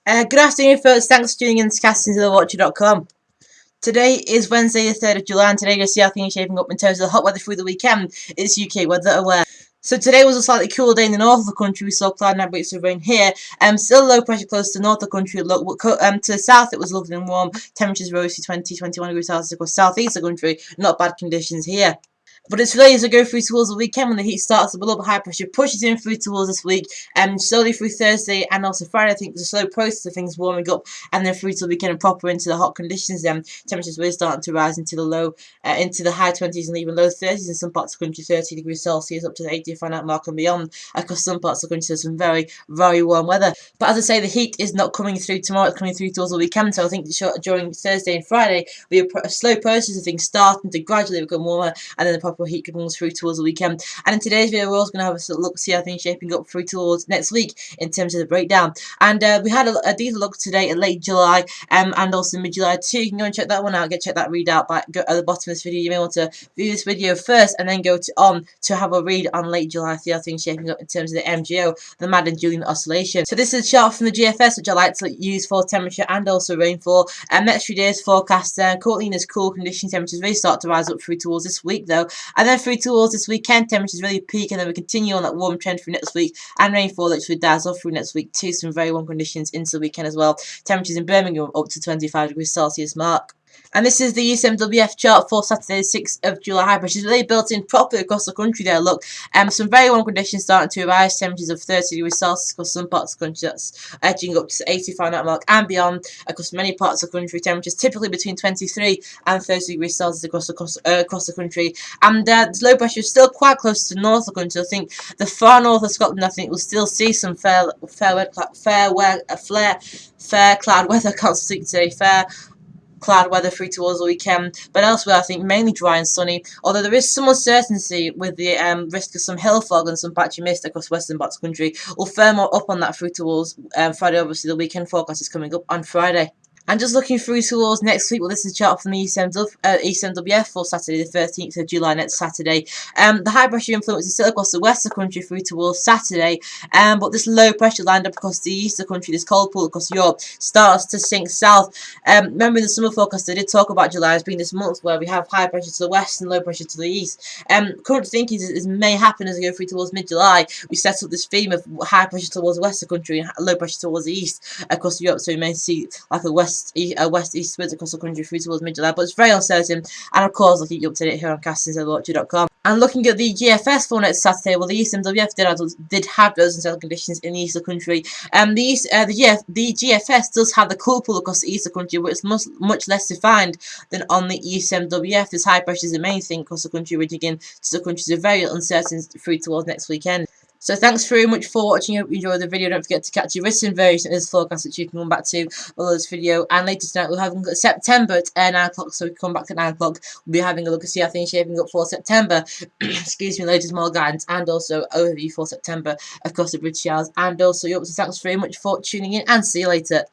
Good afternoon, folks. Thanks for tuning in to castingtothewatcher.com. Today is Wednesday, the 3rd of July, and today you'll see how things are shaping up in terms of the hot weather through the weekend. It's UK WeatherAware. So today was a slightly cooler day in the north of the country. We saw cloud and outbreaks of rain here. Still low pressure close to the north of the country. To the south it was lovely and warm. Temperatures rose to 20-21 degrees Celsius across southeast of the country. Not bad conditions here. But it's really as I go through towards the weekend when the heat starts to build up, high pressure pushes in through towards this week, and slowly through Thursday and also Friday. I think there's a slow process of things warming up, and then through to the weekend and proper into the hot conditions. Then temperatures really starting to rise into the high 20s and even low 30s in some parts of the country, 30 degrees Celsius up to the 80 Fahrenheit mark and beyond. Across some parts of the country, there's some very, very warm weather. But as I say, the heat is not coming through tomorrow; it's coming through towards the weekend. So I think during Thursday and Friday, we have a slow process of things starting to gradually become warmer, and then the proper heat comes through towards the weekend. And in today's video, we're also going to have a look, see how things shaping up through towards next week in terms of the breakdown. And we had a decent look today at late July and also mid-July too. You can go and check that one out, check that readout at the bottom of this video. You may want to view this video first and then go on to have a read on late July, see how things shaping up in terms of the MGO, the Madden-Julian Oscillation. So this is a chart from the GFS, which I like to use for temperature and also rainfall. Next few days forecast currently in this cool condition, temperatures really start to rise up through towards this week though, and then through towards this weekend, temperatures really peak, and then we continue on that warm trend through next week, and rainfall literally dies off through next week too. Some very warm conditions into the weekend as well. Temperatures in Birmingham up to 25 degrees Celsius mark. And this is the USMWF chart for Saturday, the 6th of July. High pressure is really built in properly across the country there. Look, some very warm conditions starting to arise. Temperatures of 30 degrees Celsius across some parts of the country. That's edging up to 80 Fahrenheit mark and beyond across many parts of the country. Temperatures typically between 23 and 30 degrees Celsius across the country. And this low pressure is still quite close to the north of the country. I think the far north of Scotland, I think, will still see some fair cloud weather. I can't speak today. Fair cloud weather through towards the weekend, but elsewhere I think mainly dry and sunny, although there is some uncertainty with the risk of some hill fog and some patchy mist across western parts of the country. We'll firm up on that through towards Friday. Obviously the weekend forecast is coming up on Friday. And just looking through towards next week, well, this is a chart from the ECMWF for Saturday, the 13th of July, next Saturday. The high pressure influence is still across the west of the country through towards Saturday, but this low pressure lined up across the east of the country, this cold pool across Europe, starts to sink south. Remember in the summer forecast, they did talk about July as being this month where we have high pressure to the west and low pressure to the east. Current thinking is this may happen as we go through towards mid-July. We set up this theme of high pressure towards the west of the country and low pressure towards the east across Europe, so we may see like a west-east winds across the country through towards mid-July, but it's very uncertain. And of course, I'll keep you up to date here on castingtothewatcher.com. And looking at the GFS for next Saturday, well, the ECMWF did have those unsettled conditions in the east of the country. The GFS does have the cool pool across the east of the country, but it's much less defined than on the ECMWF. This high pressure is the main thing across the country, which again, the countries are very uncertain through towards next weekend. So thanks very much for watching. I hope you enjoyed the video. Don't forget to catch your written version of this forecast, which you can come back to below this video. And later tonight we'll have a look at September at 9 o'clock. So we can come back at 9 o'clock. We'll be having a look and see how things are shaping up for September. Excuse me, latest more guidance and also overview for September across the British Isles and also Europe. So thanks very much for tuning in and see you later.